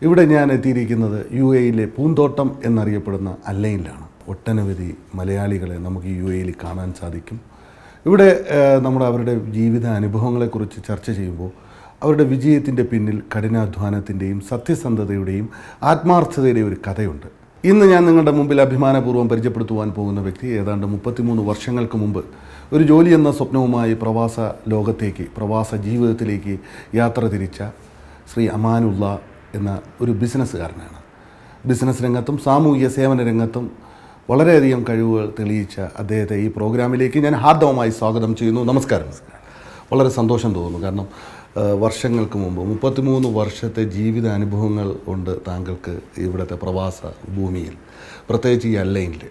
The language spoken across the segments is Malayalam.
ഇവിടെ ഞാൻ എത്തിയിരിക്കുന്നത് UAE-ലെ പൂന്തോട്ടം എന്നറിയപ്പെടുന്ന അല്ലൈനിലാണ്. ഒട്ടനവധി മലയാളികളെ നമുക്ക് UAE-ൽ കാണാൻ സാധിക്കും. ഇവിടെ അവരുടെ ജീവിത അനുഭവങ്ങളെക്കുറിച്ച് ചർച്ച ചെയ്യുമ്പോൾ അവരുടെ വിജയത്തിൻ്റെ പിന്നിൽ കഠിനാധ്വാനത്തിൻ്റെയും സത്യസന്ധതയുടെയും ആത്മാർത്ഥതയുടെയും ഒരു കഥയുണ്ട്. ഇന്ന് ഞാൻ നിങ്ങളുടെ മുമ്പിൽ അഭിമാനപൂർവ്വം പരിചയപ്പെടുത്തുവാൻ പോകുന്ന വ്യക്തി ഏതാണ്ട് 33 വർഷങ്ങൾക്ക് മുമ്പ് ഒരു ജോലി എന്ന സ്വപ്നവുമായി പ്രവാസ ലോകത്തേക്ക്, പ്രവാസ ജീവിതത്തിലേക്ക് യാത്ര തിരിച്ച ശ്രീ അമാനുള്ള എന്ന ഒരു ബിസിനസ്സുകാരനാണ്. ബിസിനസ് രംഗത്തും സാമൂഹിക സേവന രംഗത്തും വളരെയധികം കഴിവുകൾ തെളിയിച്ച അദ്ദേഹത്തെ ഈ പ്രോഗ്രാമിലേക്ക് ഞാൻ ഹാർദവമായി സ്വാഗതം ചെയ്യുന്നു. നമസ്കാരം. വളരെ സന്തോഷം തോന്നുന്നു. കാരണം വർഷങ്ങൾക്ക് മുമ്പ് 33 വർഷത്തെ ജീവിത അനുഭവങ്ങൾ ഉണ്ട് താങ്കൾക്ക് ഇവിടുത്തെ പ്രവാസ ഭൂമിയിൽ, പ്രത്യേകിച്ച് ഈ അല്ലൈനിൽ.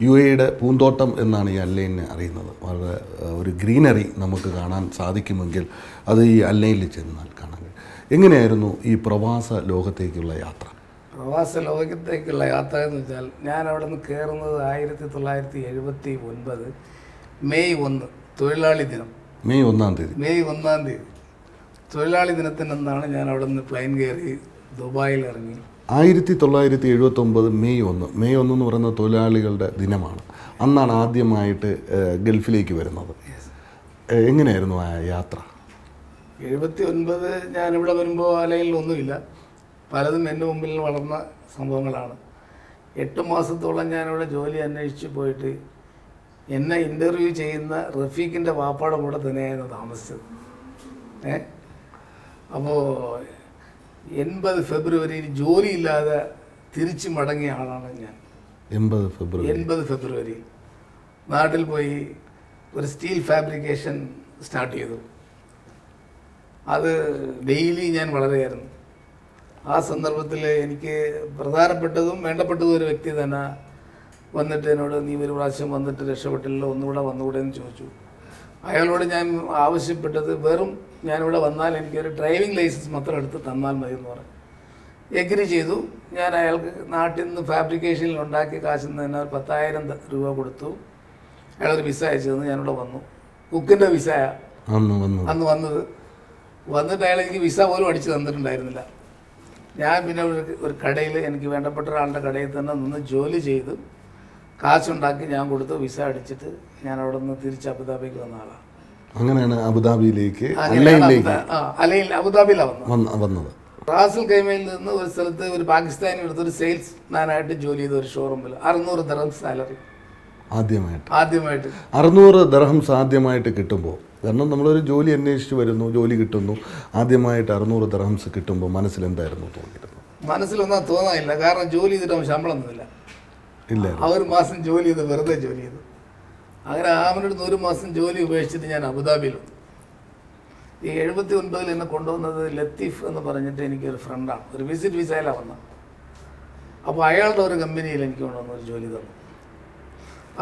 UAE-യുടെ പൂന്തോട്ടം എന്നാണ് ഈ അല്ലൈനെ അറിയുന്നത്. വളരെ ഒരു ഗ്രീനറി നമുക്ക് കാണാൻ സാധിക്കുമെങ്കിൽ അത് ഈ അല്ലൈനിൽ ചെന്നാൽ കാണാൻ കഴിയും. എങ്ങനെയായിരുന്നു ഈ പ്രവാസ ലോകത്തേക്കുള്ള യാത്ര? പ്രവാസ ലോകത്തേക്കുള്ള യാത്ര എന്ന് വെച്ചാൽ ഞാൻ അവിടെ നിന്ന് കയറുന്നത് 1979 മെയ് 1 തൊഴിലാളി ദിനം. മെയ് 1-ാം തീയതി തൊഴിലാളി ദിനത്തിനെന്നാണ് ഞാൻ അവിടെ നിന്ന് പ്ലെയിൻ കയറി ദുബായിൽ ഇറങ്ങി. 1979 മെയ് 1 എന്ന് പറയുന്ന തൊഴിലാളികളുടെ ദിനമാണ്. അന്നാണ് ആദ്യമായിട്ട് ഗൾഫിലേക്ക് വരുന്നത്. എങ്ങനെയായിരുന്നു ആ യാത്ര? 79 ഞാനിവിടെ വരുമ്പോൾ അലയിലൊന്നുമില്ല, പലതും എൻ്റെ മുമ്പിൽ വളർന്ന സംഭവങ്ങളാണ്. 8 മാസത്തോളം ഞാനിവിടെ ജോലി അന്വേഷിച്ച് പോയിട്ട് എന്നെ ഇൻ്റർവ്യൂ ചെയ്യുന്ന റഫീഖിൻ്റെ വാപ്പാടെ കൂടെ തന്നെയായിരുന്നു താമസിച്ചത്. അപ്പോൾ 80 ഫെബ്രുവരിയിൽ ജോലിയില്ലാതെ തിരിച്ച് മടങ്ങിയ ആളാണ് ഞാൻ. 80 ഫെബ്രുവരി നാട്ടിൽ പോയി ഒരു സ്റ്റീൽ ഫാബ്രിക്കേഷൻ സ്റ്റാർട്ട് ചെയ്തു. അത് ഡെയിലി ഞാൻ വളരെയായിരുന്നു. ആ സന്ദർഭത്തിൽ എനിക്ക് പ്രധാനപ്പെട്ടതും വേണ്ടപ്പെട്ടതും ഒരു വ്യക്തി തന്നെ വന്നിട്ട് എന്നോട്, നീ ഒരു പ്രാവശ്യം വന്നിട്ട് രക്ഷപ്പെട്ടില്ലല്ലോ, ഒന്നുകൂടെ വന്നുകൂടെ എന്ന് ചോദിച്ചു. അയാളോട് ഞാൻ ആവശ്യപ്പെട്ടത് വെറും ഞാനിവിടെ വന്നാൽ എനിക്കൊരു ഡ്രൈവിംഗ് ലൈസൻസ് മാത്രം എടുത്ത് തന്നാൽ മതി എന്ന് പറഞ്ഞു. എഗ്രി ചെയ്തു. ഞാൻ അയാൾക്ക് നാട്ടിൽ നിന്ന് ഫാബ്രിക്കേഷനിൽ ഉണ്ടാക്കിയ കാശിൽ നിന്ന് തന്നെ 10,000 രൂപ കൊടുത്തു. അയാളൊരു വിസ അയച്ചു തന്നു. ഞാനിവിടെ വന്നു. കുക്കിൻ്റെ വിസയാണ് അന്ന് വന്നത്. വന്നിട്ട് അയാൾ എനിക്ക് വിസ പോലും അടിച്ച് തന്നിട്ടുണ്ടായിരുന്നില്ല. ഞാൻ പിന്നെ ഒരു കടയിൽ, എനിക്ക് വേണ്ടപ്പെട്ട ഒരാളുടെ കടയിൽ തന്നെ നിന്ന് ജോലി ചെയ്ത് കാശുണ്ടാക്കി ഞാൻ കൊടുത്ത് വിസ അടിച്ചിട്ട് ഞാൻ അവിടെ നിന്ന് തിരിച്ച് അബുദാബിക്ക് വന്ന ആളാണ്. അങ്ങനെയാണ് അബുദാബിയിലേക്ക് അബുദാബിയിലാണ് വന്നത്. റാസൽ ഖൈമയിൽ നിന്ന് ഒരു സ്ഥലത്ത് ഒരു പാകിസ്ഥാനി എടുത്തൊരു സെയിൽസ് മാനായിട്ട് ജോലി ചെയ്ത ഒരു ഷോറൂമിൽ 600 ദിർഹംസ് സാലറി ആദ്യമായിട്ട് 600 ദിർഹംസ് ആദ്യമായിട്ട് കിട്ടുമ്പോൾ, കാരണം നമ്മളൊരു ജോലി അന്വേഷിച്ച് വരുന്നു, ജോലി കിട്ടുന്നു, ആദ്യമായിട്ട് 600 ദിർഹംസ് കിട്ടുമ്പോൾ മനസ്സിൽ എന്തായിരുന്നു തോന്നിയിരുന്നത്? മനസ്സിലൊന്നും തോന്നാനില്ല. കാരണം ജോലി ചെയ്തിട്ട് ശമ്പളം ഒന്നുമില്ല. ഒരു മാസം ജോലി ചെയ്ത് വെറുതെ ജോലി ചെയ്തു. അങ്ങനെ അവനടുത്ത് 1 മാസം ജോലി ഉപേക്ഷിച്ചിട്ട് ഞാൻ അബുദാബിയിൽ വന്നു. ഈ 79 എന്നെ കൊണ്ടുവന്നത് ലത്തീഫ് എന്ന് പറഞ്ഞിട്ട് എനിക്കൊരു ഫ്രണ്ടാണ്. ഒരു വിസിറ്റ് വിസയിലാണ് വന്നത്. അപ്പോൾ അയാളുടെ ഒരു കമ്പനിയിൽ എനിക്ക് കൊണ്ടുവന്ന ഒരു ജോലി തന്നു.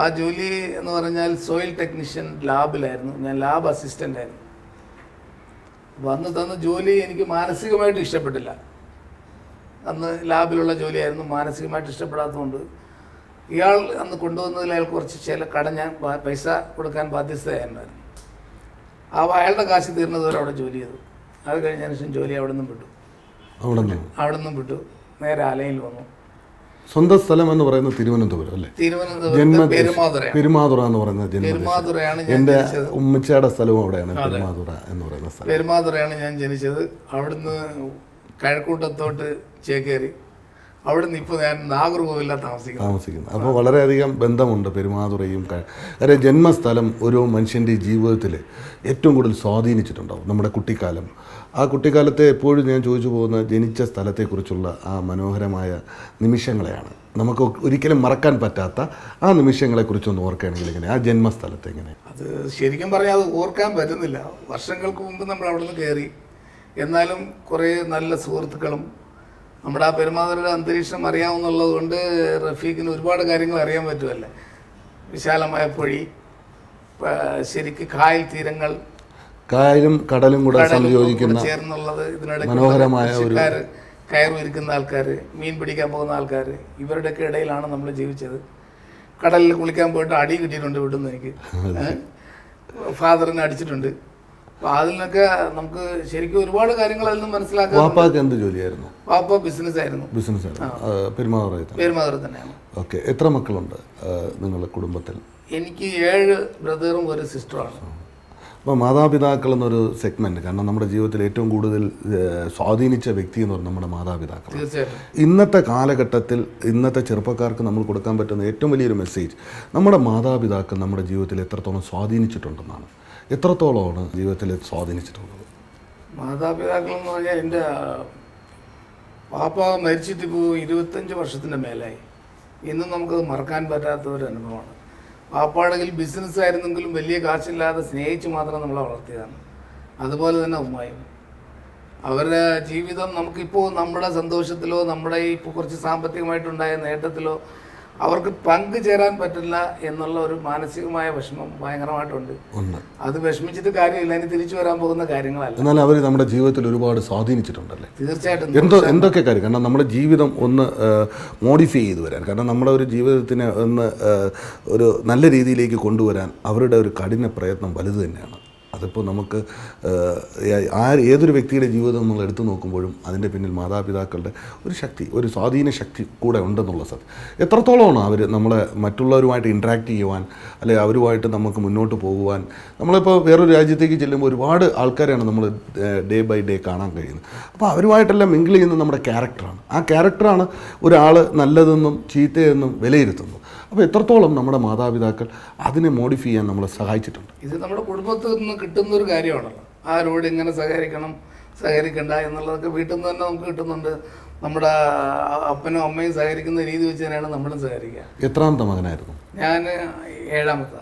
ആ ജോലി എന്ന് പറഞ്ഞാൽ സോയിൽ ടെക്നീഷ്യൻ ലാബിലായിരുന്നു. ഞാൻ ലാബ് അസിസ്റ്റൻ്റ് ആയിരുന്നു. വന്ന് തന്ന ജോലി എനിക്ക് മാനസികമായിട്ട് ഇഷ്ടപ്പെട്ടില്ല. അന്ന് ലാബിലുള്ള ജോലിയായിരുന്നു. മാനസികമായിട്ട് ഇഷ്ടപ്പെടാത്തതുകൊണ്ട് ഇയാൾ അന്ന് കൊണ്ടുവന്നതിൽ അയാൾ കുറച്ച് ചില കട ഞാൻ പൈസ കൊടുക്കാൻ ബാധ്യസ്ഥയായിരുന്നു. അയാളുടെ കാശ് തീർന്നതുവരെ അവിടെ ജോലി ചെയ്തു. അത് കഴിഞ്ഞതിന് ശേഷം ജോലി അവിടെ നിന്നും വിട്ടു നേരെ അലയിൽ വന്നു. സ്വന്തം സ്ഥലം എന്ന് പറയുന്നത് തിരുവനന്തപുരം അല്ലേ? പെരുമാതുറ എന്ന് പറയുന്നത് എൻ്റെ ഉമ്മച്ചയുടെ സ്ഥലവും അവിടെയാണ്. പെരുമാതുറ എന്ന് പറയുന്ന സ്ഥലം. പെരുമാതുറയാണ് ഞാൻ ജനിച്ചത്. അവിടുന്ന് കഴക്കൂട്ടത്തോട്ട് ചേക്കേറി. അവിടുന്ന് ഇപ്പോൾ ഞാൻ നാഗർകോവിലാണ് താമസിക്കുന്നത്. അപ്പോൾ വളരെയധികം ബന്ധമുണ്ട് പെരുമാതുറയും. കാര്യം ജന്മസ്ഥലം ഓരോ മനുഷ്യൻ്റെ ജീവിതത്തിൽ ഏറ്റവും കൂടുതൽ സ്വാധീനിച്ചിട്ടുണ്ടാവും. നമ്മുടെ കുട്ടിക്കാലം, ആ കുട്ടിക്കാലത്തെ എപ്പോഴും ഞാൻ ചോദിച്ചു പോകുന്ന ജനിച്ച സ്ഥലത്തെക്കുറിച്ചുള്ള ആ മനോഹരമായ നിമിഷങ്ങളെയാണ്. നമുക്ക് ഒരിക്കലും മറക്കാൻ പറ്റാത്ത ആ നിമിഷങ്ങളെക്കുറിച്ചൊന്ന് ഓർക്കുകയാണെങ്കിൽ എങ്ങനെ, ആ ജന്മസ്ഥലത്തെ എങ്ങനെ? അത് ശരിക്കും പറഞ്ഞാൽ അത് ഓർക്കാൻ പറ്റുന്നില്ല. വർഷങ്ങൾക്ക് മുമ്പ് നമ്മൾ അവിടെ നിന്ന് കയറി. എന്നാലും കുറേ നല്ല സുഹൃത്തുക്കളും, നമ്മുടെ ആ പെരുമാതുറയുടെ അന്തരീക്ഷം അറിയാമെന്നുള്ളത് കൊണ്ട് റഫീഖിന് ഒരുപാട് കാര്യങ്ങൾ അറിയാൻ പറ്റുമല്ലേ. വിശാലമായ പൊഴി, ശരിക്ക് കായൽ തീരങ്ങൾ, കായലും കടലും കൂടെ സംയോജിക്കുന്ന ചേർന്നുള്ളത്. മനോഹരമായ കയറിയിരിക്കുന്ന ആൾക്കാർ, മീൻ പിടിക്കാൻ പോകുന്ന ആൾക്കാർ, ഇവരുടെയൊക്കെ ഇടയിലാണ് നമ്മൾ ജീവിച്ചത്. കടലിൽ കുളിക്കാൻ പോയിട്ട് അടി കിട്ടിയിട്ടുണ്ട് വീട്ടിൽ നിന്ന്. എനിക്ക് ഫാദറിനെ അടിച്ചിട്ടുണ്ട്. അപ്പോൾ അതിനൊക്കെ നമുക്ക് ശരിക്കും ഒരുപാട് കാര്യങ്ങൾ അതിൽ നിന്ന് മനസ്സിലാക്കാൻ. വാപ്പാക്ക് എന്ത് ജോലിയായിരുന്നു? വാപ്പ ബിസിനസ് ആയിരുന്നു. പെരുമാറുന്നത് തന്നെയാണ്. ഓക്കെ. എത്ര മക്കളുണ്ട് നിങ്ങളുടെ കുടുംബത്തിൽ? എനിക്ക് 7 ബ്രദറും ഒരു സിസ്റ്ററുമാണ്. അപ്പോൾ മാതാപിതാക്കൾ എന്നൊരു സെഗ്മെൻറ്റ്, കാരണം നമ്മുടെ ജീവിതത്തിൽ ഏറ്റവും കൂടുതൽ സ്വാധീനിച്ച വ്യക്തി എന്ന് പറഞ്ഞാൽ നമ്മുടെ മാതാപിതാക്കൾ. തീർച്ചയായിട്ടും ഇന്നത്തെ കാലഘട്ടത്തിൽ ഇന്നത്തെ ചെറുപ്പക്കാർക്ക് നമ്മൾ കൊടുക്കാൻ പറ്റുന്ന ഏറ്റവും വലിയൊരു മെസ്സേജ് നമ്മുടെ മാതാപിതാക്കൾ നമ്മുടെ ജീവിതത്തിൽ എത്രത്തോളം സ്വാധീനിച്ചിട്ടുണ്ടെന്നാണ്. എത്രത്തോളമാണ് ജീവിതത്തിൽ സ്വാധീനിച്ചിട്ടുള്ളത്? മാതാപിതാക്കൾ എന്ന് പറഞ്ഞാൽ എൻ്റെ പാപ്പ മരിച്ചിട്ട് ഇപ്പോൾ 25 വർഷത്തിൻ്റെ മേലായി. ഇന്നും നമുക്കത് മറക്കാൻ പറ്റാത്ത ഒരു അനുഭവമാണ്. പാപ്പാടെങ്കിൽ ബിസിനസ് ആയിരുന്നെങ്കിലും വലിയ കാശില്ലാതെ സ്നേഹിച്ച് മാത്രം നമ്മളെ വളർത്തിയതാണ്. അതുപോലെ തന്നെ ഉമ്മായും അവരുടെ ജീവിതം നമുക്കിപ്പോൾ നമ്മുടെ സന്തോഷത്തിലോ നമ്മുടെ ഇപ്പോൾ കുറച്ച് സാമ്പത്തികമായിട്ടുണ്ടായ നേട്ടത്തിലോ അവർക്ക് പങ്കുചേരാൻ പറ്റില്ല എന്നുള്ള ഒരു മാനസികമായ വിഷമം ഭയങ്കരമായിട്ടുണ്ട്. അത് വിഷമിച്ചിട്ട് കാര്യമില്ല, ഇനി തിരിച്ചു വരാൻ പോകുന്ന കാര്യങ്ങളല്ല. എന്നാൽ അവർ നമ്മുടെ ജീവിതത്തിൽ ഒരുപാട് സ്വാധീനിച്ചിട്ടുണ്ടല്ലേ? തീർച്ചയായിട്ടും. എന്തൊക്കെ കാര്യം, കാരണം നമ്മുടെ ജീവിതം ഒന്ന് മോഡിഫൈ ചെയ്തു വരാൻ, കാരണം നമ്മുടെ ഒരു ജീവിതത്തിനെ ഒന്ന് ഒരു നല്ല രീതിയിലേക്ക് കൊണ്ടുവരാൻ അവരുടെ ഒരു കഠിന പ്രയത്നം വലുത് തന്നെയാണ്. അതിപ്പോൾ നമുക്ക് ഏതൊരു വ്യക്തിയുടെ ജീവിതം നമ്മൾ എടുത്തു നോക്കുമ്പോഴും അതിൻ്റെ പിന്നിൽ മാതാപിതാക്കളുടെ ഒരു ശക്തി, ഒരു സ്വാധീന ശക്തി കൂടെ ഉണ്ടെന്നുള്ള സത്യം. എത്രത്തോളമാണ് അവർ നമ്മളെ മറ്റുള്ളവരുമായിട്ട് ഇൻട്രാക്ട് ചെയ്യുവാൻ, അല്ലെങ്കിൽ അവരുമായിട്ട് നമുക്ക് മുന്നോട്ട് പോകുവാൻ. നമ്മളിപ്പോൾ വേറൊരു രാജ്യത്തേക്ക് ചെല്ലുമ്പോൾ ഒരുപാട് ആൾക്കാരെയാണ് നമ്മൾ ഡേ ബൈ ഡേ കാണാൻ കഴിയുന്നത്. അപ്പോൾ അവരുമായിട്ടെല്ലാം മിങ്കിൾ ചെയ്യുന്നത് നമ്മുടെ ക്യാരക്ടറാണ്. ആ ക്യാരക്ടറാണ് ഒരാൾ നല്ലതെന്നും ചീത്തയെന്നും വിലയിരുത്തുന്നത്. അപ്പോൾ എത്രത്തോളം നമ്മുടെ മാതാപിതാക്കൾ അതിനെ മോഡിഫൈ ചെയ്യാൻ നമ്മളെ സഹായിച്ചിട്ടുണ്ട്. ഇത് നമ്മുടെ കുടുംബത്തിൽ നിന്ന് കിട്ടുന്ന ഒരു കാര്യമാണല്ലോ. ആരോട് എങ്ങനെ സഹകരിക്കണം, സഹകരിക്കണ്ട എന്നുള്ളതൊക്കെ വീട്ടിൽ നിന്ന് തന്നെ നമുക്ക് കിട്ടുന്നുണ്ട്. നമ്മുടെ അപ്പനും അമ്മയും സഹകരിക്കുന്ന രീതി വെച്ച് തന്നെയാണ് നമ്മളും സഹകരിക്കുക. എത്രാമത്തെ മകനായിരുന്നു? ഞാൻ ഏഴാമത്തെ.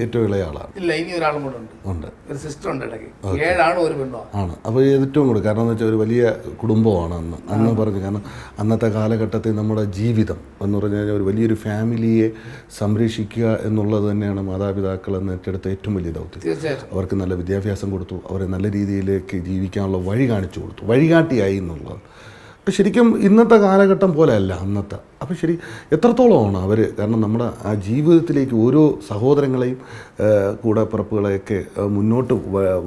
ഏറ്റവും ഇളയ ആളാണ്? ഇല്ല, ഇനി ഒരാളും കൂടെ ഉണ്ട്. ഒരു സിസ്റ്റർ ഉണ്ട് ഇടയ്ക്ക്. 7 ആണും ഒരു പെണ്ണോ ആണ്. അപ്പോൾ ഏറ്റവും കൂടുതൽ കാരണം എന്ന് വെച്ചാൽ ഒരു വലിയ കുടുംബമാണ് അന്ന് പറഞ്ഞു. കാരണം അന്നത്തെ കാലഘട്ടത്തിൽ നമ്മുടെ ജീവിതം എന്ന് പറഞ്ഞു കഴിഞ്ഞാൽ ഒരു വലിയൊരു ഫാമിലിയെ സംരക്ഷിക്കുക എന്നുള്ളത് തന്നെയാണ് മാതാപിതാക്കൾ എന്ന് ഏറ്റെടുത്ത ഏറ്റവും വലിയ ദൗത്യം. തീർച്ചയായിട്ടും. അവർക്ക് നല്ല വിദ്യാഭ്യാസം കൊടുത്തു, അവരെ നല്ല രീതിയിലേക്ക് ജീവിക്കാനുള്ള വഴി കാണിച്ചു കൊടുത്തു, വഴികാട്ടിയായി എന്നുള്ളത്. അപ്പോൾ ശരിക്കും ഇന്നത്തെ കാലഘട്ടം പോലെയല്ല അന്നത്തെ. അപ്പോൾ ശരി എത്രത്തോളമാണ് അവർ, കാരണം നമ്മുടെ ആ ജീവിതത്തിലേക്ക് ഓരോ സഹോദരങ്ങളെയും കൂടപ്പിറപ്പുകളെയൊക്കെ മുന്നോട്ട്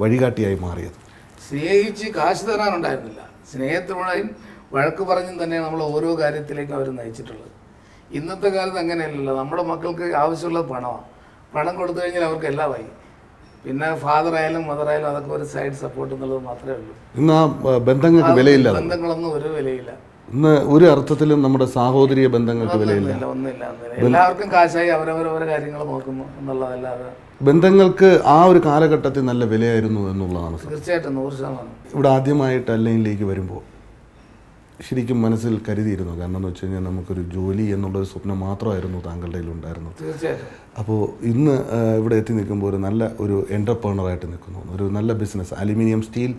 വഴികാട്ടിയായി മാറിയത്. സ്നേഹിച്ച് കാശ് തരാനുണ്ടായിരുന്നില്ല, സ്നേഹത്തോടെയും വഴക്ക് പറഞ്ഞും തന്നെ നമ്മൾ ഓരോ കാര്യത്തിലേക്കും അവർ നയിച്ചിട്ടുള്ളത്. ഇന്നത്തെ കാലത്ത് അങ്ങനെയല്ലല്ലോ. നമ്മുടെ മക്കൾക്ക് ആവശ്യമുള്ളത് പണമാണ്. പണം കൊടുത്തു കഴിഞ്ഞാൽ അവർക്ക് എല്ലാമായി. പിന്നെ ഫാദർ ആയാലും മദർ ആയാലും അതൊക്കെ ഒരു സൈഡ് സപ്പോർട്ട് എന്നുള്ളത് മാത്രമേ ഉള്ളൂ. ഇന്ന് ആ ബന്ധങ്ങൾക്ക് വിലയില്ല. ബന്ധങ്ങളൊന്നും ഒരു വിലയില്ല. ഇന്ന് ഒരു അർത്ഥത്തിലും നമ്മുടെ സാഹോദര്യ ബന്ധങ്ങൾക്ക് വിലയില്ല. ഒന്നുമില്ല. എല്ലാവർക്കും കാശായി അവരവരവരെ കാര്യങ്ങൾ നോക്കുന്നു എന്നുള്ളതല്ലാതെ ബന്ധങ്ങൾക്ക് ആ ഒരു കാലഘട്ടത്തിൽ നല്ല വിലയായിരുന്നു എന്നുള്ളതാണ്. തീർച്ചയായിട്ടും 100%. ഇവിടെ ആദ്യമായിട്ട് അല്ലൈനിലേക്ക് വരുമ്പോൾ ശരിക്കും മനസ്സിൽ കരുതിയിരുന്നു. കാരണം എന്ന് വെച്ച് കഴിഞ്ഞാൽ നമുക്കൊരു ജോലി എന്നുള്ളൊരു സ്വപ്നം മാത്രമായിരുന്നു താങ്കളുടെ കയ്യിലുണ്ടായിരുന്നത്. തീർച്ചയായിട്ടും. അപ്പോൾ ഇന്ന് ഇവിടെ എത്തി നിൽക്കുമ്പോൾ ഒരു എൻ്റർപ്രണറായിട്ട് നിൽക്കുന്നു. ഒരു നല്ല ബിസിനസ് അലുമിനിയം സ്റ്റീൽ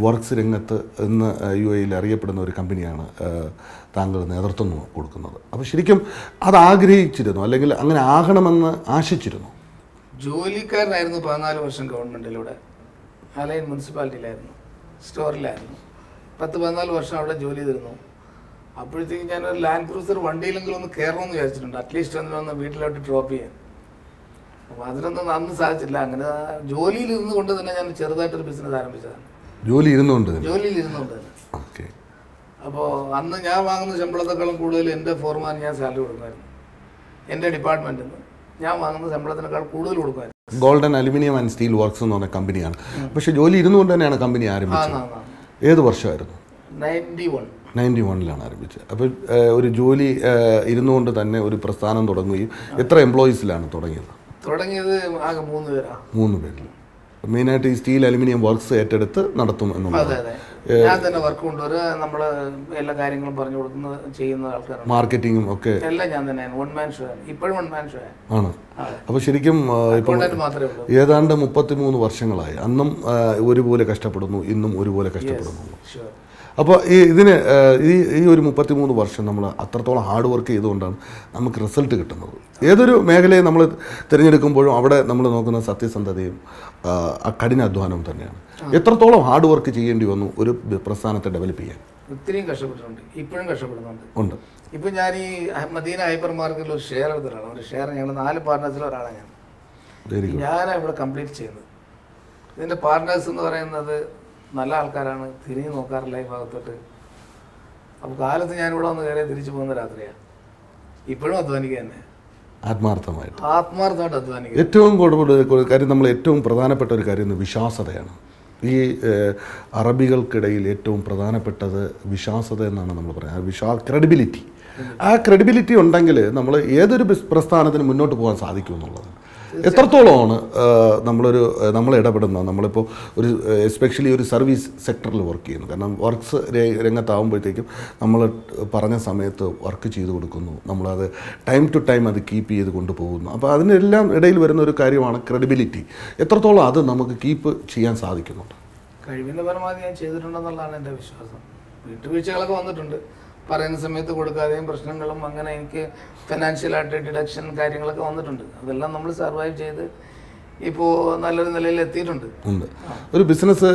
വർക്ക്സ് രംഗത്ത് ഇന്ന് UAE അറിയപ്പെടുന്ന ഒരു കമ്പനിയാണ് താങ്കൾ നേതൃത്വം കൊടുക്കുന്നത്. അപ്പോൾ ശരിക്കും അത് ആഗ്രഹിച്ചിരുന്നു, അല്ലെങ്കിൽ അങ്ങനെ ആകണമെന്ന് ആശിച്ചിരുന്നു? ജോലിക്കാരനായിരുന്നു 14 വർഷം ഗവൺമെൻറ്റിലൂടെ. അലൈൻ മുനിസിപ്പാലിറ്റിയിലായിരുന്നു, സ്റ്റോറിലായിരുന്നു. 10-14 വർഷം അവിടെ ജോലി ചെയ്തിരുന്നു. അപ്പോഴത്തേക്കും ഞാനൊരു ലാൻഡ് ക്രൂസർ വണ്ടിയിലെങ്കിലും ഒന്ന് കയറണമെന്ന് വിചാരിച്ചിട്ടുണ്ട്, അറ്റ്ലീസ്റ്റ് ഒന്ന് വീട്ടിലോട്ട് ഡ്രോപ്പ് ചെയ്യാൻ. അപ്പോൾ അതിനൊന്നും അന്ന് സാധിച്ചില്ല. അങ്ങനെ ജോലിയിൽ ഇരുന്നു കൊണ്ട് തന്നെ ഞാൻ ചെറുതായിട്ടൊരു ബിസിനസ് ആരംഭിച്ചതാണ്. ജോലിയിൽ ഇരുന്നുകൊണ്ട് തന്നെ. അപ്പോൾ അന്ന് ഞാൻ വാങ്ങുന്ന ശമ്പളത്തെക്കാളും കൂടുതൽ എൻ്റെ ഫോർമാൻ ഞാൻ സാലറി കൊടുക്കുമായിരുന്നു. എൻ്റെ ഡിപ്പാർട്ട്മെൻറ്റിൽ നിന്ന് ഞാൻ വാങ്ങുന്ന ശമ്പളത്തിനേക്കാൾ കൂടുതൽ കൊടുക്കുമായിരുന്നു. Golden aluminium and steel works എന്ന് പറഞ്ഞ കമ്പനിയാണ്. പക്ഷേ ജോലി ഇരുന്നുകൊണ്ട് തന്നെയാണ് കമ്പനി ആരംഭിച്ചത്. ഏത് വർഷമായിരുന്നു? 91-ലാണ് ആരംഭിച്ചത്. അപ്പോൾ ഒരു ജോലി ഇരുന്നുകൊണ്ട് തന്നെ ഒരു പ്രസ്ഥാനം തുടങ്ങുകയും എത്ര എംപ്ലോയീസിലാണ് തുടങ്ങിയത്? ആകെ 3 പേരാണ്. 3 പേരിൽ മെയിനായിട്ട് ഈ സ്റ്റീൽ അലുമിനിയം വർക്ക്സ് ഏറ്റെടുത്ത് നടത്തും എന്നുള്ളത്. ഞാൻ തന്നെ വർക്ക് കൊണ്ടുവരിക, നമ്മൾ എല്ലാ കാര്യങ്ങളും പറഞ്ഞു കൊടുക്കുന്ന ചെയ്യുന്ന ആൾക്കാരാണ്. മാർക്കറ്റിങ്ങും ഒക്കെ എല്ലാം ഞാൻ തന്നെ. 1 മാൻ ഷോ ആണ്. ഇപ്പോഴും 1 മാൻ ഷോ ആണ്. അപ്പോൾ ശരിക്കും ഇപ്പോൾ ഏതാണ്ട് 33 വർഷങ്ങളായി. അന്നും ഒരുപോലെ കഷ്ടപ്പെടുന്നു, ഇന്നും ഒരുപോലെ കഷ്ടപ്പെടുന്നു. അപ്പോൾ ഈ ഒരു 33 വർഷം നമ്മൾ അത്രത്തോളം ഹാർഡ് വർക്ക് ചെയ്തുകൊണ്ടാണ് നമുക്ക് റിസൾട്ട് കിട്ടുന്നത്. ഏതൊരു മേഖലയെ നമ്മൾ തിരഞ്ഞെടുക്കുമ്പോഴും അവിടെ നമ്മൾ നോക്കുന്ന സത്യസന്ധതയും കഠിനാധ്വാനവും തന്നെയാണ്. എത്രത്തോളം ഹാർഡ് വർക്ക് ചെയ്യേണ്ടി വന്നു ഒരു പ്രസ്ഥാനത്തെ ഡെവലപ്പ് ചെയ്യാൻ? ഒത്തിരിയും കഷ്ടപ്പെട്ടിട്ടുണ്ട്, ഇപ്പോഴും കഷ്ടപ്പെടുന്നുണ്ട്. ഇപ്പം ഞാൻ ഈ മദീന ഹൈപ്പർ മാർക്കറ്റിൽ ഒരു ഷെയർ എടുത്തിട്ടാണ്. ഒരു ഷെയർ ഞങ്ങൾ 4 പാർട്ട്നേഴ്സിൽ ഒരാളാണ് ഞാൻ ഇവിടെ കംപ്ലീറ്റ് ചെയ്യുന്നത്. ഇതിൻ്റെ പാർട്ട്നേഴ്സ് എന്ന് പറയുന്നത് നല്ല ആൾക്കാരാണ്, തിരിഞ്ഞു നോക്കാറില്ല ഈ ഭാഗത്തോട്ട്. അപ്പോൾ കാലത്ത് ഞാനിവിടെ വന്ന് കയറിയ തിരിച്ചു പോകുന്ന രാത്രിയാണ്. ഇപ്പോഴും അധ്വാനിക്കുക തന്നെ, ആത്മാർത്ഥമായിട്ട് അധ്വാനിക്കുക. ഏറ്റവും കൂടുതൽ കാര്യം, നമ്മൾ ഏറ്റവും പ്രധാനപ്പെട്ട ഒരു കാര്യം വിശ്വാസതയാണ്. ഈ അറബികൾക്കിടയിൽ ഏറ്റവും പ്രധാനപ്പെട്ടത് വിശ്വാസത എന്നാണ് നമ്മൾ പറയുന്നത്. ക്രെഡിബിലിറ്റി. ആ ക്രെഡിബിലിറ്റി ഉണ്ടെങ്കിൽ നമ്മൾ ഏതൊരു പ്രസ്ഥാനത്തിന് മുന്നോട്ട് പോകാൻ സാധിക്കും എന്നുള്ളത്. എത്രത്തോളമാണ് നമ്മൾ ഇടപെടുന്ന, നമ്മളിപ്പോൾ ഒരു എസ്പെഷ്യലി ഒരു സർവീസ് സെക്ടറിൽ വർക്ക് ചെയ്യുന്നു. കാരണം വർക്ക്സ് രംഗത്താവുമ്പോഴത്തേക്കും നമ്മൾ പറഞ്ഞ സമയത്ത് വർക്ക് ചെയ്ത് കൊടുക്കുന്നു, നമ്മളത് ടൈം ടു ടൈം അത് കീപ്പ് ചെയ്ത് കൊണ്ടുപോകുന്നു. അപ്പോൾ അതിനെല്ലാം ഇടയിൽ വരുന്ന ഒരു കാര്യമാണ് ക്രെഡിബിലിറ്റി. എത്രത്തോളം അത് നമുക്ക് കീപ്പ് ചെയ്യാൻ സാധിക്കുന്നുണ്ട്? കഴിവിൻ്റെ പരമാവധി ഞാൻ ചെയ്തിട്ടുണ്ടെന്നുള്ളതാണ് എൻ്റെ വിശ്വാസം. വീട്ടുവീഴ്ചകളൊക്കെ വന്നിട്ടുണ്ട്, പറയുന്ന സമയത്ത് കൊടുക്കാതെയും പ്രശ്നങ്ങളും അങ്ങനെ എനിക്ക് ഫിനാൻഷ്യലായിട്ട് ഡിഡക്ഷൻ കാര്യങ്ങളൊക്കെ വന്നിട്ടുണ്ട്. അതെല്ലാം നമ്മൾ സർവൈവ് ചെയ്ത് ഇപ്പോൾ നല്ലൊരു നിലയിൽ എത്തിയിട്ടുണ്ട്. ഒരു ബിസിനസ്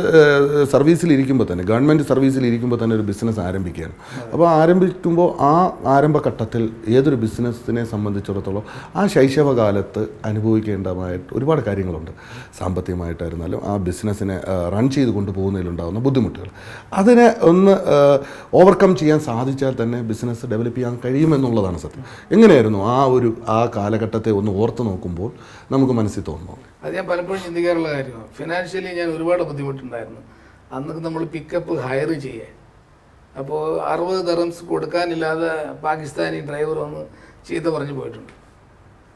സർവീസിലിരിക്കുമ്പോൾ തന്നെ, ഗവൺമെൻറ് സർവീസിലിരിക്കുമ്പോൾ തന്നെ ഒരു ബിസിനസ് ആരംഭിക്കുകയാണ്. അപ്പോൾ ആരംഭിക്കുമ്പോൾ ആ ആരംഭഘട്ടത്തിൽ ഏതൊരു ബിസിനസ്സിനെ സംബന്ധിച്ചിടത്തോളം ആ ശൈശവകാലത്ത് അനുഭവിക്കേണ്ടതായിട്ട് ഒരുപാട് കാര്യങ്ങളുണ്ട്. സാമ്പത്തികമായിട്ടായിരുന്നാലും ആ ബിസിനസ്സിനെ റൺ ചെയ്ത് കൊണ്ടുപോകുന്നതിലുണ്ടാകുന്ന ബുദ്ധിമുട്ടുകൾ, അതിനെ ഒന്ന് ഓവർകം ചെയ്യാൻ സാധിച്ചാൽ തന്നെ ബിസിനസ് ഡെവലപ്പ് ചെയ്യാൻ കഴിയുമെന്നുള്ളതാണ് സത്യം. എങ്ങനെയായിരുന്നു ആ കാലഘട്ടത്തെ ഒന്ന് ഓർത്ത് നോക്കുമ്പോൾ നമുക്ക് മനസ്സിൽ തോന്നുന്നു? അത് ഞാൻ പലപ്പോഴും ചിന്തിക്കാറുള്ള കാര്യമാണ്. ഫിനാൻഷ്യലി ഞാൻ ഒരുപാട് ബുദ്ധിമുട്ടുണ്ടായിരുന്നു. അന്നൊക്കെ നമ്മൾ പിക്കപ്പ് ഹയർ ചെയ്യേ, അപ്പോൾ 60 ദിർഹംസ് കൊടുക്കാനില്ലാതെ പാകിസ്ഥാനി ഡ്രൈവർ വന്ന് ചീത്ത പറഞ്ഞു പോയിട്ടുണ്ട്.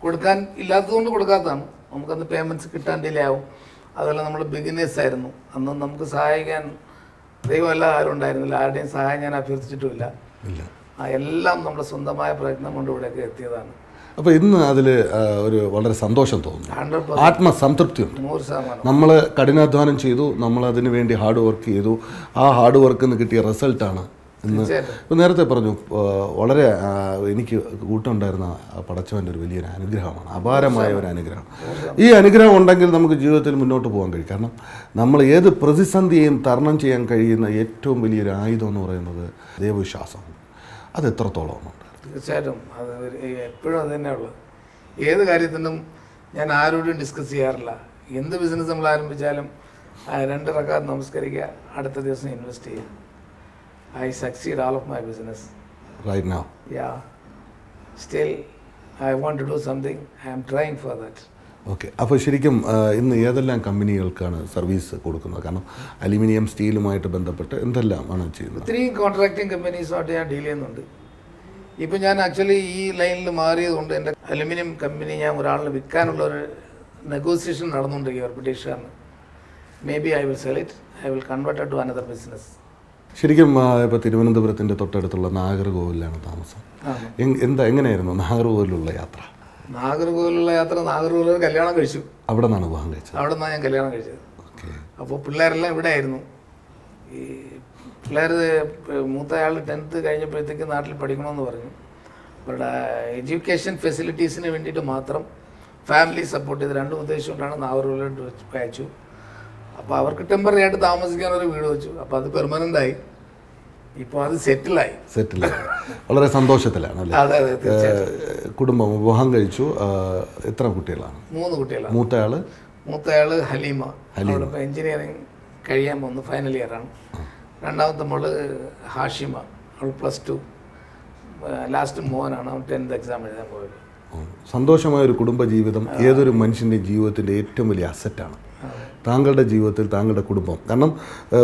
കൊടുക്കാൻ ഇല്ലാത്തതുകൊണ്ട് കൊടുക്കാത്തതാണ്. നമുക്കന്ന് പേയ്മെൻറ്റ്സ് കിട്ടാൻ ഡിലേ ആവും. അതുപോലെ നമ്മൾ ബിഗിനേഴ്സ് ആയിരുന്നു. അന്ന് നമുക്ക് സഹായിക്കാൻ ദൈവമല്ല ആരും ഉണ്ടായിരുന്നില്ല. ആരുടെയും സഹായം ഞാൻ അഭ്യർത്ഥിച്ചിട്ടുമില്ല. എല്ലാം നമ്മുടെ സ്വന്തമായ പ്രയത്നം കൊണ്ട് ഇവിടെയൊക്കെ എത്തിയതാണ്. അപ്പോൾ ഇന്ന് അതിൽ ഒരു വളരെ സന്തോഷം തോന്നുന്നു, ആത്മസംതൃപ്തിയുണ്ട്. നമ്മൾ കഠിനാധ്വാനം ചെയ്തു, നമ്മളതിന് വേണ്ടി ഹാർഡ് വർക്ക് ചെയ്തു, ആ ഹാർഡ് വർക്കിൽ നിന്ന് കിട്ടിയ റിസൾട്ടാണ് ഇന്ന്. ഇപ്പോൾ നേരത്തെ പറഞ്ഞു, വളരെ എനിക്ക് കൂട്ടുണ്ടായിരുന്ന പടച്ചവൻ്റെ ഒരു വലിയൊരു അനുഗ്രഹമാണ്, അപാരമായ ഒരു അനുഗ്രഹം. ഈ അനുഗ്രഹം ഉണ്ടെങ്കിൽ നമുക്ക് ജീവിതത്തിൽ മുന്നോട്ട് പോകാൻ കഴിയും. കാരണം നമ്മൾ ഏത് പ്രതിസന്ധിയെയും തരണം ചെയ്യാൻ കഴിയുന്ന ഏറ്റവും വലിയൊരു ആയുധം എന്ന് പറയുന്നത് ദൈവവിശ്വാസം. അത് എത്രത്തോളമാണ്? തീർച്ചയായിട്ടും അത് എപ്പോഴും അത് തന്നെയുള്ളത്. ഏത് കാര്യത്തിനും ഞാൻ ആരോടും ഡിസ്കസ് ചെയ്യാറില്ല. എന്ത് ബിസിനസ് നമ്മൾ ആരംഭിച്ചാലും 2 റക്അത്ത് നമസ്കരിക്കുക, അടുത്ത ദിവസം ഇൻവെസ്റ്റ് ചെയ്യുക. I succeed all of my business right now. Yeah still I want to do something, I am trying for that. Okay. അപ്പോൾ ശരിക്കും ഇന്ന് ഏതെല്ലാം കമ്പനികൾക്കാണ് സർവീസ് കൊടുക്കുന്നത്? കാരണം അലുമിനിയം സ്റ്റീലുമായിട്ട് ബന്ധപ്പെട്ട് എന്തെല്ലാമാണ് ചെയ്യുന്നത്? ഒത്തിരി കോൺട്രാക്ടിങ് കമ്പനീസുമായിട്ട് ഞാൻ ഡീൽ ചെയ്യുന്നുണ്ട്. ഇപ്പോൾ ഞാൻ ആക്ച്വലി ഈ ലൈനിൽ മാറിയതുകൊണ്ട് എൻ്റെ അലുമിനിയം കമ്പനി ഞാൻ ഒരാളിന് വിൽക്കാനുള്ളൊരു നെഗോസിയേഷൻ നടന്നുകൊണ്ടിരിക്കുക ബ്രിട്ടീഷുകാരന്. Maybe I will sell it, I will convert to another business. ശരിക്കും ഇപ്പോൾ തിരുവനന്തപുരത്തിൻ്റെ തൊട്ടടുത്തുള്ള നാഗർകോവിലാണ് താമസം. എങ്ങനെയായിരുന്നു നാഗർകോവിലുള്ള യാത്ര? നാഗർകോവിലുള്ള യാത്ര, നാഗർകോവിൽ കല്യാണം കഴിച്ചു. അവിടെ നിന്നാണ് വിവാഹം കഴിച്ചത്? അവിടെ നിന്നാണ് ഞാൻ കല്യാണം കഴിച്ചത്. അപ്പോൾ പിള്ളേരെല്ലാം ഇവിടെ ആയിരുന്നു. ഈ പിള്ളേർ മൂത്തയാൾ 10th കഴിഞ്ഞപ്പോഴത്തേക്ക് നാട്ടിൽ പഠിക്കണമെന്ന് പറഞ്ഞു. അവരുടെ എഡ്യൂക്കേഷൻ ഫെസിലിറ്റീസിന് വേണ്ടിയിട്ട് മാത്രം ഫാമിലി സപ്പോർട്ട് ചെയ്ത് 2 ഉദ്ദേശം കൊണ്ടാണ് നാഗർകോവിലോട്ട് അയച്ചു. അപ്പോൾ അവർക്ക് ടെമ്പററി ആയിട്ട് താമസിക്കാനൊരു വീട് വെച്ചു. അപ്പോൾ അത് പെർമനൻ്റായി. ഇപ്പോൾ അത് സെറ്റിലായി. വളരെ സന്തോഷത്തിലാണ് അല്ലേ? അതെ അതെ, തീർച്ചയായിട്ടും. കുടുംബം വിവാഹം കഴിച്ചു. എത്ര കുട്ടികളാണ്? 3 കുട്ടികളാണ്. മൂത്തയാൾ ഹലീമ. അവളിപ്പോൾ എഞ്ചിനീയറിങ് കഴിയാൻ പോകുന്നു, ഫൈനൽ ഇയറാണ്. രണ്ടാമത്തെ മോള് ഹാഷിമ, അവൾ +2. ലാസ്റ്റ് മോനാണ്, അവൻ 10th എക്സാം എഴുതാൻ പോയത്. സന്തോഷമായ ഒരു കുടുംബജീവിതം ഏതൊരു മനുഷ്യൻ്റെ ജീവിതത്തിൻ്റെ ഏറ്റവും വലിയ അസറ്റാണ്. താങ്കളുടെ ജീവിതത്തിൽ താങ്കളുടെ കുടുംബം, കാരണം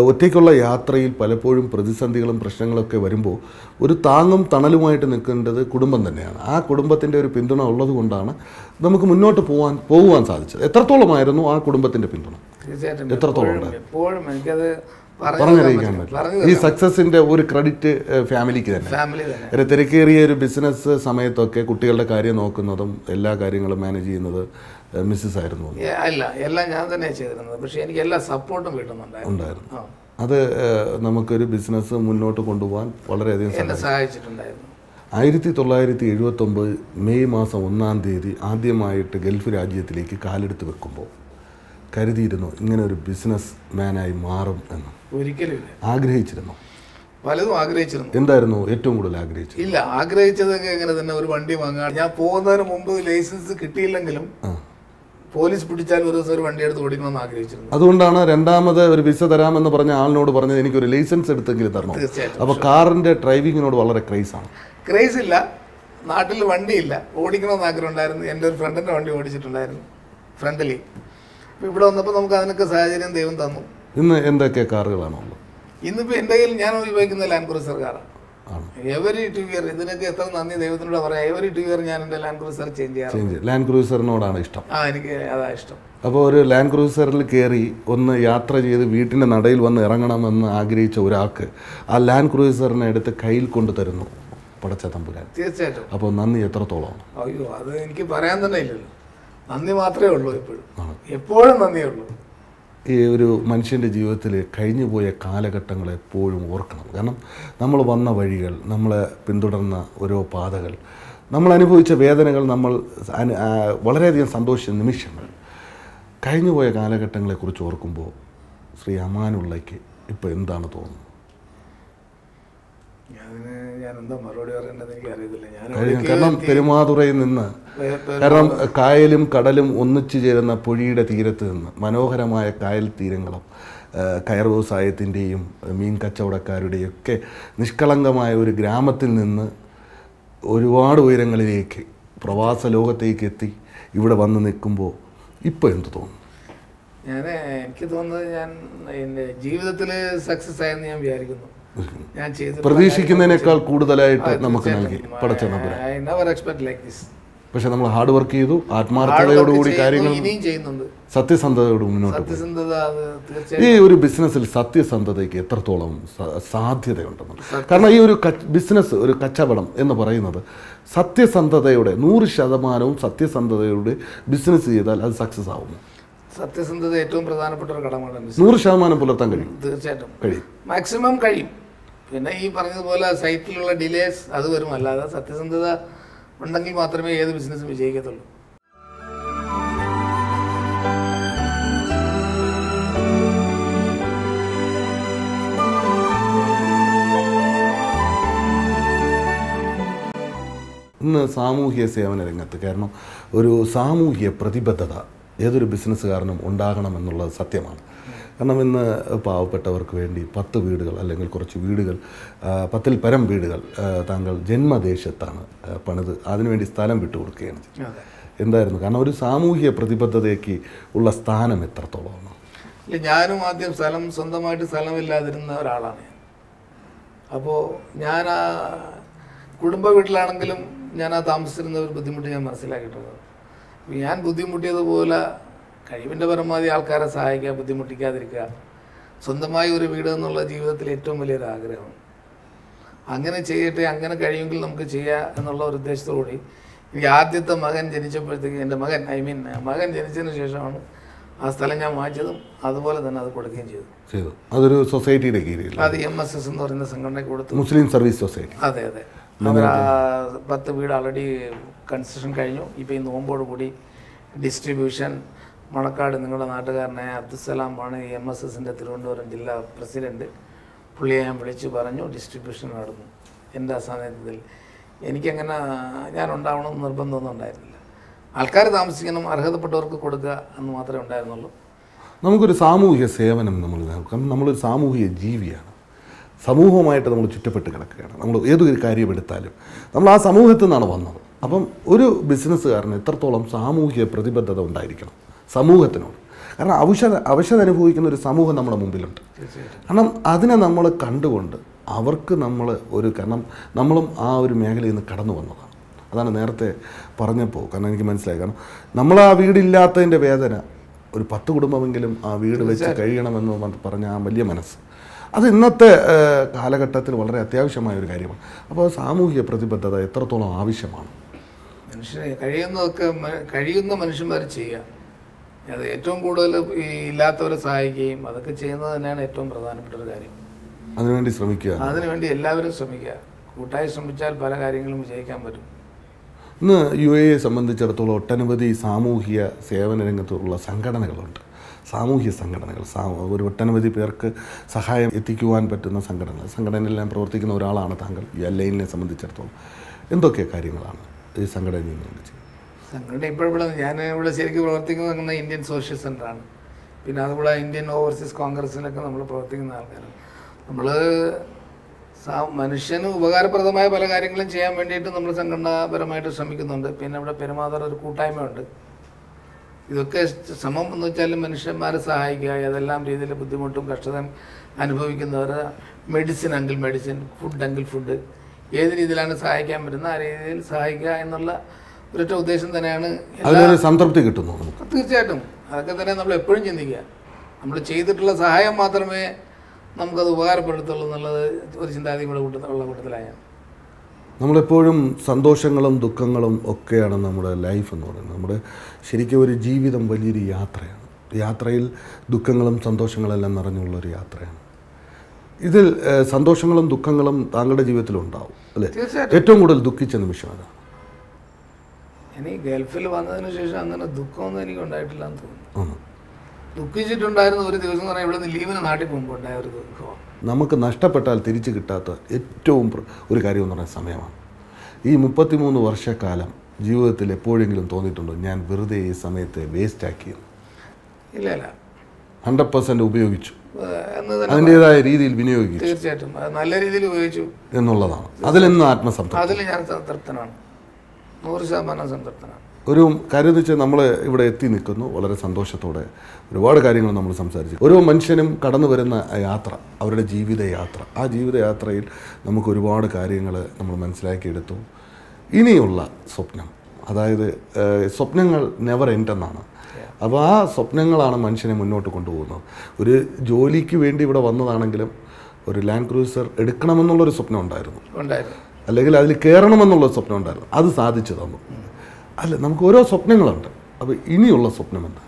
ഒറ്റയ്ക്കുള്ള യാത്രയിൽ പലപ്പോഴും പ്രതിസന്ധികളും പ്രശ്നങ്ങളൊക്കെ വരുമ്പോൾ ഒരു താങ്ങും തണലുമായിട്ട് നിൽക്കേണ്ടത് കുടുംബം തന്നെയാണ്. ആ കുടുംബത്തിൻ്റെ ഒരു പിന്തുണ ഉള്ളത് കൊണ്ടാണ് നമുക്ക് മുന്നോട്ട് പോകുവാൻ സാധിച്ചത്. എത്രത്തോളമായിരുന്നു ആ കുടുംബത്തിൻ്റെ പിന്തുണ? തീർച്ചയായിട്ടും എത്രത്തോളം? എപ്പോഴും എനിക്കത് പറഞ്ഞറിയിക്കാൻ പറ്റും. ഈ സക്സസിൻ്റെ ഒരു ക്രെഡിറ്റ് ഫാമിലിക്ക് തന്നെ. തിരക്കേറിയ ഒരു ബിസിനസ് സമയത്തൊക്കെ കുട്ടികളുടെ കാര്യം നോക്കുന്നതും എല്ലാ കാര്യങ്ങളും മാനേജ് ചെയ്യുന്നത് മിസ്സസ് ആയിരുന്നു? അല്ല, എല്ലാം ഞാൻ തന്നെ ചെയ്തിരുന്നത്. പക്ഷേ എനിക്ക് എല്ലാ സപ്പോർട്ടും കിട്ടുന്നുണ്ടായിരുന്നു. അത് നമുക്കൊരു ബിസിനസ് മുന്നോട്ട് കൊണ്ടുപോകാൻ വളരെയധികം സഹായിച്ചിട്ടുണ്ടായിരുന്നു. 1979 മെയ് മാസം 1-ാം തീയതി ആദ്യമായിട്ട് ഗൾഫ് രാജ്യത്തിലേക്ക് കാലെടുത്ത് വെക്കുമ്പോൾ കരുതിയിരുന്നു ഇങ്ങനെ ഒരു ബിസിനസ് മാനായി മാറും എന്ന്? ഒരിക്കലും ആഗ്രഹിച്ചിരുന്നു? പലതും ആഗ്രഹിച്ചിരുന്നു. എന്തായിരുന്നു ഏറ്റവും കൂടുതൽ ആഗ്രഹിച്ചത്? ഇല്ല, ആഗ്രഹിച്ചതൊക്കെ എങ്ങനെ തന്നെ ഒരു വണ്ടി വാങ്ങാൻ. ഞാൻ പോകുന്നതിന് മുമ്പ് ലൈസൻസ് കിട്ടിയില്ലെങ്കിലും പോലീസ് പിടിച്ചാൽ ഒരു ദിവസം ഒരു വണ്ടി എടുത്ത് ഓടിക്കണമെന്ന് ആഗ്രഹിച്ചിരുന്നു. അതുകൊണ്ടാണ് രണ്ടാമത് ഒരു വിസ തരാമെന്ന് പറഞ്ഞ ആളിനോട് പറഞ്ഞത് എനിക്കൊരു ലൈസൻസ് എടുത്തെങ്കിലും തരണം. തീർച്ചയായിട്ടും. അപ്പോൾ കാറിൻ്റെ ഡ്രൈവിങ്ങിനോട് വളരെ ക്രൈസാണ്. ക്രേസ് ഇല്ല, നാട്ടിൽ വണ്ടിയില്ല, ഓടിക്കണമെന്ന് ആഗ്രഹം ഉണ്ടായിരുന്നു. എൻ്റെ ഒരു ഫ്രണ്ടിൻ്റെ വണ്ടി ഓടിച്ചിട്ടുണ്ടായിരുന്നു ഫ്രണ്ടിലി. അപ്പോൾ ഇവിടെ വന്നപ്പോൾ നമുക്ക് അതിനൊക്കെ സാഹചര്യം ദൈവം തന്നു. ഇന്ന് എന്തൊക്കെ കാറുകളാണോ ഉള്ളത്? ഇന്നിപ്പോൾ എൻ്റെ കയ്യിൽ ഞാൻ ഉപയോഗിക്കുന്ന ലാൻഡ് ക്രൂസർ കാറാണ്. എവരി 2 ഇയർ, ഇതിനൊക്കെ എത്ര നന്ദി ദൈവത്തിനോട് പറയാം. എവരി 2 ഇയർ ഞാൻ എൻ്റെ ലാൻഡ് ക്രൂസർ ചേഞ്ച് ചെയ്യാറുണ്ട്. ലാൻഡ് ക്രൂസറിനോടാണ് ഇഷ്ടം? എനിക്ക് അതാ ഇഷ്ടം. അപ്പോൾ ഒരു ലാൻഡ് ക്രൂസറിൽ കയറി ഒന്ന് യാത്ര ചെയ്ത് വീട്ടിൻ്റെ നടയിൽ വന്ന് ഇറങ്ങണമെന്ന് ആഗ്രഹിച്ച ഒരാൾക്ക് ആ ലാൻഡ് ക്രൂസറിനെ എടുത്ത് കയ്യിൽ കൊണ്ടു തരുന്നു പടച്ച തമ്പുരാൻ. തീർച്ചയായിട്ടും. അപ്പോൾ നന്ദി എത്രത്തോളമാണ്? അയ്യോ, അത് എനിക്ക് പറയാൻ തന്നെ ഇല്ലല്ലോ. നന്ദി മാത്രമേ ഉള്ളൂ. എപ്പോഴും നന്ദിയേ ഉള്ളൂ. ഈ ഒരു മനുഷ്യൻ്റെ ജീവിതത്തിൽ കഴിഞ്ഞു പോയ കാലഘട്ടങ്ങൾ എപ്പോഴും ഓർക്കണം. കാരണം നമ്മൾ വന്ന വഴികൾ, നമ്മളെ പിന്തുടർന്ന ഓരോ പാതകൾ, നമ്മൾ അനുഭവിച്ച വേദനകൾ, നമ്മൾ വളരെയധികം സന്തോഷിച്ച നിമിഷങ്ങൾ, കഴിഞ്ഞു പോയ കാലഘട്ടങ്ങളെക്കുറിച്ച് ഓർക്കുമ്പോൾ ശ്രീ അമാനുള്ളയ്ക്ക് ഇപ്പോൾ എന്താണ് തോന്നുന്നത്? ഞാൻ എന്താ മറുപടി പറയേണ്ടത് എനിക്ക് അറിയത്തില്ല. കാരണം പെരുമാതുറയിൽ നിന്ന്, കാരണം കായലും കടലും ഒന്നിച്ചു ചേരുന്ന പുഴയുടെ തീരത്ത് നിന്ന് മനോഹരമായ കായൽ തീരങ്ങളും കയർ വ്യവസായത്തിൻ്റെയും മീൻ കച്ചവടക്കാരുടെയും ഒക്കെ നിഷ്കളങ്കമായ ഒരു ഗ്രാമത്തിൽ നിന്ന് ഒരുപാട് ഉയരങ്ങളിലേക്ക് പ്രവാസ ലോകത്തേക്ക് എത്തി ഇവിടെ വന്ന് നിൽക്കുമ്പോൾ ഇപ്പോൾ എന്ത് തോന്നുന്നു? എനിക്ക് തോന്നുന്നത് ഞാൻ എൻ്റെ ജീവിതത്തിൽ സക്സസ് ആയെന്ന് ഞാൻ വിചാരിക്കുന്നു. ഞാൻ പ്രതീക്ഷിക്കുന്നതിനേക്കാൾ കൂടുതലായിട്ട് നമുക്ക് നൽകി പടച്ച. പക്ഷെ നമ്മൾ ഹാർഡ് വർക്ക് ചെയ്തു, ആത്മാർത്ഥതയോടുകൂടി കാര്യങ്ങൾ സത്യസന്ധതയോട് മുന്നോട്ട്. ഈ ഒരു ബിസിനസ്സിൽ സത്യസന്ധതയ്ക്ക് എത്രത്തോളം സാധ്യതയുണ്ടെന്ന്. കാരണം ഈ ഒരു ബിസിനസ്, ഒരു കച്ചവടം എന്ന് പറയുന്നത് സത്യസന്ധതയോടെ 100% സത്യസന്ധതയോടെ ബിസിനസ് ചെയ്താൽ അത് സക്സസ് ആവുന്നു. സത്യസന്ധത ഏറ്റവും പ്രധാനപ്പെട്ട ഒരു ഘടകമാണ്. 100% പുലർത്താൻ കഴിയും. തീർച്ചയായിട്ടും കഴിയും, മാക്സിമം കഴിയും. പിന്നെ ഈ പറഞ്ഞതുപോലെ സൈറ്റിലുള്ള ഡിലേസ് അത് വരും. അല്ലാതെ സത്യസന്ധത ഉണ്ടെങ്കിൽ മാത്രമേ ഏത് ബിസിനസ്സും വിജയിക്കത്തുള്ളൂ. ഇന്ന് സാമൂഹ്യ സേവന രംഗത്ത്, കാരണം ഒരു സാമൂഹ്യ പ്രതിബദ്ധത ഏതൊരു ബിസിനസ്സുകാരനും ഉണ്ടാകണമെന്നുള്ളത് സത്യമാണ്. കാരണം ഇന്ന് പാവപ്പെട്ടവർക്ക് വേണ്ടി 10 വീടുകൾ അല്ലെങ്കിൽ കുറച്ച് വീടുകൾ, 10ൽ പരം വീടുകൾ താങ്കൾ ജന്മദേശത്താണ് പണിത് അതിനുവേണ്ടി സ്ഥലം വിട്ടുകൊടുക്കുകയാണ്. എന്തായിരുന്നു കാരണം ഒരു സാമൂഹ്യ പ്രതിബദ്ധതയ്ക്ക് ഉള്ള സ്ഥാനം എത്രത്തോളമാണ്? ഇല്ല, ഞാനും ആദ്യം സ്വന്തമായിട്ട് സ്ഥലമില്ലാതിരുന്ന ഒരാളാണ്. അപ്പോൾ ഞാൻ ആ കുടുംബ വീട്ടിലാണെങ്കിലും ഞാൻ ആ താമസിച്ചിരുന്ന ഒരു ബുദ്ധിമുട്ട് ഞാൻ മനസ്സിലാക്കിയിട്ടുണ്ട്. ഞാൻ ബുദ്ധിമുട്ടിയതുപോലെ കഴിവിൻ്റെ പരമാവധി ആൾക്കാരെ സഹായിക്കുക, ബുദ്ധിമുട്ടിക്കാതിരിക്കുക, സ്വന്തമായി ഒരു വീട് എന്നുള്ള ജീവിതത്തിൽ ഏറ്റവും വലിയൊരു ആഗ്രഹമാണ്. അങ്ങനെ ചെയ്യട്ടെ, അങ്ങനെ കഴിയുമെങ്കിൽ നമുക്ക് ചെയ്യാം എന്നുള്ള ഒരു ഉദ്ദേശത്തോടുകൂടി എനിക്ക് ആദ്യത്തെ മകൻ ജനിച്ചപ്പോഴത്തേക്ക്, എൻ്റെ മകൻ ജനിച്ചതിന് ശേഷമാണ് ആ സ്ഥലം ഞാൻ വാങ്ങിച്ചതും അതുപോലെ തന്നെ അത് കൊടുക്കുകയും ചെയ്തു. അതൊരു സൊസൈറ്റിയുടെ കീഴിൽ, അത് MSS എന്ന് പറയുന്ന സംഘടനയ്ക്ക് കൊടുത്തു. മുസ്ലിം സർവീസ് സൊസൈറ്റി. അതെ അതെ. അവർ 10 വീട് ഓൾറെഡി കൺസ്ട്രക്ഷൻ കഴിഞ്ഞു. ഇപ്പോൾ ഈ നോമ്പോട് കൂടി ഡിസ്ട്രിബ്യൂഷൻ മണക്കാട് നിങ്ങളുടെ നാട്ടുകാരനായ അബ്ദുസലാമാണ് MSSൻ്റെ തിരുവനന്തപുരം ജില്ലാ പ്രസിഡൻറ്റ്. പുള്ളിയെ ഞാൻ വിളിച്ച് പറഞ്ഞു ഡിസ്ട്രിബ്യൂഷൻ നടന്നു. എൻ്റെ അസാന്നിധ്യത്തിൽ എനിക്കങ്ങനെ ഞാൻ ഉണ്ടാവണമെന്ന് നിർബന്ധമൊന്നും ഉണ്ടായിരുന്നില്ല. ആൾക്കാർ താമസിക്കണം, അർഹതപ്പെട്ടവർക്ക് കൊടുക്കുക എന്ന് മാത്രമേ ഉണ്ടായിരുന്നുള്ളൂ. നമുക്കൊരു സാമൂഹിക സേവനം നമ്മളൊരു സാമൂഹിക ജീവിയാണ്. സമൂഹവുമായിട്ട് നമ്മൾ ചുറ്റപ്പെട്ട് കിടക്കുകയാണ്. നമ്മൾ ഏതൊരു കാര്യം എടുത്താലും നമ്മൾ ആ സമൂഹത്തിൽ നിന്നാണ് വന്നത്. അപ്പം ഒരു ബിസിനസ്സുകാരന് എത്രത്തോളം സാമൂഹിക പ്രതിബദ്ധത ഉണ്ടായിരിക്കണം സമൂഹത്തിനോട്. കാരണം അവശത അനുഭവിക്കുന്ന ഒരു സമൂഹം നമ്മുടെ മുമ്പിലുണ്ട്. കാരണം അതിനെ നമ്മൾ കണ്ടുകൊണ്ട് അവർക്ക് നമ്മൾ കാരണം നമ്മളും ആ ഒരു മേഖലയിൽ നിന്ന് കടന്നു വന്നതാണ്. അതാണ് നേരത്തെ പറഞ്ഞപ്പോൾ കാരണം എനിക്ക് മനസ്സിലായി. കാരണം നമ്മൾ ആ വീടില്ലാത്തതിൻ്റെ വേദന, ഒരു 10 കുടുംബമെങ്കിലും ആ വീട് വെച്ച് കഴിയണമെന്ന് പറഞ്ഞ ആ വലിയ മനസ്സ്, അത് ഇന്നത്തെ കാലഘട്ടത്തിൽ വളരെ അത്യാവശ്യമായ ഒരു കാര്യമാണ്. അപ്പോൾ സാമൂഹിക പ്രതിബദ്ധത എത്രത്തോളം ആവശ്യമാണ്? മനുഷ്യനെ കഴിയുന്ന മനുഷ്യന്മാർ ചെയ്യുക. അത് ഏറ്റവും കൂടുതൽ ഈ ഇല്ലാത്തവരെ സഹായിക്കുകയും അതൊക്കെ ചെയ്യുന്നത് തന്നെയാണ് ഏറ്റവും പ്രധാനപ്പെട്ട ഒരു കാര്യം. അതിനുവേണ്ടി ശ്രമിക്കുക. അതിനുവേണ്ടി എല്ലാവരും ശ്രമിക്കുക. കൂട്ടായി ശ്രമിച്ചാൽ പല കാര്യങ്ങളും വിജയിക്കാൻ പറ്റും. ഇന്ന് UAE സംബന്ധിച്ചിടത്തോളം ഒട്ടനവധി സാമൂഹിക സേവന രംഗത്തുള്ള സംഘടനകളുണ്ട്. സാമൂഹ്യ സംഘടനകൾ, ഒരു ഒട്ടനവധി പേർക്ക് സഹായം എത്തിക്കുവാൻ പറ്റുന്ന സംഘടനയിലെല്ലാം പ്രവർത്തിക്കുന്ന ഒരാളാണ് താങ്കൾ. ഈ അല്ലൈനിനെ സംബന്ധിച്ചിടത്തോളം എന്തൊക്കെ കാര്യങ്ങളാണ് ഈ സംഘടനയിൽ നിന്ന് ചെയ്യുന്നത്? സംഘടന ഇപ്പോഴിവിടെ ഞാൻ ഇവിടെ ശരിക്കും പ്രവർത്തിക്കുന്നത് ഇന്ത്യൻ സോഷ്യൽ സെൻ്ററാണ്. പിന്നെ അതുപോലെ ഇന്ത്യൻ ഓവർസീസ് കോൺഗ്രസ്സിലൊക്കെ നമ്മൾ പ്രവർത്തിക്കുന്ന ആൾക്കാരാണ്. നമ്മൾ മനുഷ്യന് ഉപകാരപ്രദമായ പല കാര്യങ്ങളും ചെയ്യാൻ വേണ്ടിയിട്ട് നമ്മൾ സംഘടനാപരമായിട്ട് ശ്രമിക്കുന്നുണ്ട്. പിന്നെ ഇവിടെ പെരുമാതറ ഒരു കൂട്ടായ്മയുണ്ട്. ഇതൊക്കെ ശ്രമം എന്ന് വെച്ചാൽ മനുഷ്യന്മാരെ സഹായിക്കുക, ഏതെല്ലാം രീതിയിൽ ബുദ്ധിമുട്ടും കഷ്ടതയും അനുഭവിക്കുന്നവർ, മെഡിസിൻ എങ്കിൽ മെഡിസിൻ, ഫുഡ് എങ്കിൽ ഫുഡ്, ഏത് രീതിയിലാണ് സഹായിക്കാൻ പറ്റുന്ന ആ രീതിയിൽ സഹായിക്കുക എന്നുള്ള ഒരൊറ്റ ഉദ്ദേശം തന്നെയാണ്. സംതൃപ്തി കിട്ടുന്നു. തീർച്ചയായിട്ടും അതൊക്കെ തന്നെ നമ്മൾ എപ്പോഴും ചിന്തിക്കുക. നമ്മൾ ചെയ്തിട്ടുള്ള സഹായം മാത്രമേ നമുക്കത് ഉപകാരപ്പെടുത്തുള്ളൂ എന്നുള്ളത് ഒരു ചിന്താഗതിയുടെ കൂട്ടത്തിലായ നമ്മളെപ്പോഴും സന്തോഷങ്ങളും ദുഃഖങ്ങളും ഒക്കെയാണ് നമ്മുടെ ലൈഫ് എന്ന് പറയുന്നത്. നമ്മുടെ ശരിക്കും ഒരു ജീവിതം വലിയൊരു യാത്രയാണ്. യാത്രയിൽ ദുഃഖങ്ങളും സന്തോഷങ്ങളെല്ലാം നിറഞ്ഞുള്ളൊരു യാത്രയാണ്. ഇതിൽ സന്തോഷങ്ങളും ദുഃഖങ്ങളും താങ്കളുടെ ജീവിതത്തിലുണ്ടാവും അല്ലേ? ഏറ്റവും കൂടുതൽ ദുഃഖിച്ച നിമിഷം അതാണ്. എനിക്ക് ഗൾഫിൽ വന്നതിന് ശേഷം അങ്ങനെ ദുഃഖമൊന്നും എനിക്ക് ഉണ്ടായിട്ടില്ല എന്ന് തോന്നുന്നു. ദുഃഖിച്ചിട്ടുണ്ടായിരുന്ന ഒരു ദിവസം എന്ന് പറഞ്ഞാൽ ഇവിടെ നിന്ന് ലീവിന് നാട്ടിൽ പോകുമ്പോൾ ഉണ്ടായ ഒരു ദുഃഖമാണ്. നമുക്ക് നഷ്ടപ്പെട്ടാൽ തിരിച്ചു കിട്ടാത്ത ഏറ്റവും ഒരു കാര്യം എന്ന് പറയുന്ന സമയമാണ്. ഈ 33 വർഷക്കാലം ജീവിതത്തിൽ എപ്പോഴെങ്കിലും തോന്നിയിട്ടുണ്ടോ ഞാൻ വെറുതെ ഈ സമയത്തെ വേസ്റ്റാക്കിയെന്ന്? ഇല്ല ഇല്ല, 100% ഉപയോഗിച്ചു, അതിൻ്റെതായ രീതിയിൽ വിനിയോഗിച്ചു. തീർച്ചയായിട്ടും നല്ല രീതിയിൽ ഉപയോഗിച്ചു എന്നുള്ളതാണ്. അതിലെന്ന് ആത്മസംതൃപ്തി. അതിൽ ഞാൻ സംതൃപ്തനാണ്, 100% സംതൃപ്തനാണ്. ഒരു കാര്യം എന്ന് വെച്ചാൽ നമ്മൾ ഇവിടെ എത്തി നിൽക്കുന്നു വളരെ സന്തോഷത്തോടെ. ഒരുപാട് കാര്യങ്ങൾ നമ്മൾ സംസാരിച്ചു. ഓരോ മനുഷ്യനും കടന്നു വരുന്ന യാത്ര, അവരുടെ ജീവിതയാത്ര, ആ ജീവിതയാത്രയിൽ നമുക്ക് ഒരുപാട് കാര്യങ്ങൾ നമ്മൾ മനസ്സിലാക്കിയെടുത്തു. ഇനിയുള്ള സ്വപ്നം, അതായത് സ്വപ്നങ്ങൾ നെവർ എൻഡ് എന്നാണ്. അപ്പോൾ ആ സ്വപ്നങ്ങളാണ് മനുഷ്യനെ മുന്നോട്ട് കൊണ്ടുപോകുന്നത്. ഒരു ജോലിക്ക് വേണ്ടി ഇവിടെ വന്നതാണെങ്കിലും ഒരു ലാൻഡ് ക്രൂസർ എടുക്കണമെന്നുള്ളൊരു സ്വപ്നം ഉണ്ടായിരുന്നു, അല്ലെങ്കിൽ അതിൽ കയറണമെന്നുള്ള സ്വപ്നം ഉണ്ടായിരുന്നു. അത് സാധിച്ചു തന്നു. അല്ല, നമുക്ക് ഓരോ സ്വപ്നങ്ങളുണ്ട്. അപ്പോൾ ഇനിയുള്ള സ്വപ്നം എന്താ?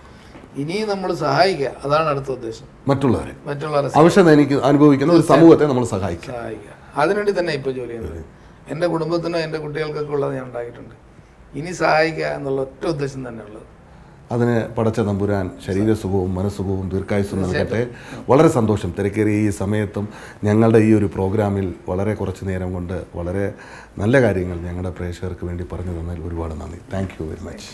ഇനി നമ്മൾ സഹായിക്കുക, അതാണ് അടുത്ത ഉദ്ദേശം. മറ്റുള്ളവരെ അവശത എനിക്ക് അനുഭവിക്കുന്ന ഒരു സമൂഹത്തെ നമ്മൾ സഹായിക്കുക. അതിനുവേണ്ടി തന്നെ ഇപ്പോൾ ജോലി ചെയ്യുന്നത്. എൻ്റെ കുടുംബത്തിനോ എൻ്റെ കുട്ടികൾക്കൊക്കെ ഉള്ളത് ഞാൻ ഉണ്ടാക്കിയിട്ടുണ്ട്. ഇനി സഹായിക്കുക എന്നുള്ള ഒറ്റ ഉദ്ദേശം തന്നെ ഉള്ളത്. അതിന് പടച്ച തമ്പുരാൻ ശരീരസുഖവും മനസ്സുഖവും ദീർഘായുസ്സും നൽകട്ടെ. വളരെ സന്തോഷം. തിരക്കേറിയ ഈ സമയത്തും ഞങ്ങളുടെ ഈ ഒരു പ്രോഗ്രാമിൽ വളരെ കുറച്ച് നേരം കൊണ്ട് വളരെ നല്ല കാര്യങ്ങൾ ഞങ്ങളുടെ പ്രേക്ഷകർക്ക് വേണ്ടി പറഞ്ഞു തന്നതിൽ ഒരുപാട് നന്ദി. Thank you very much.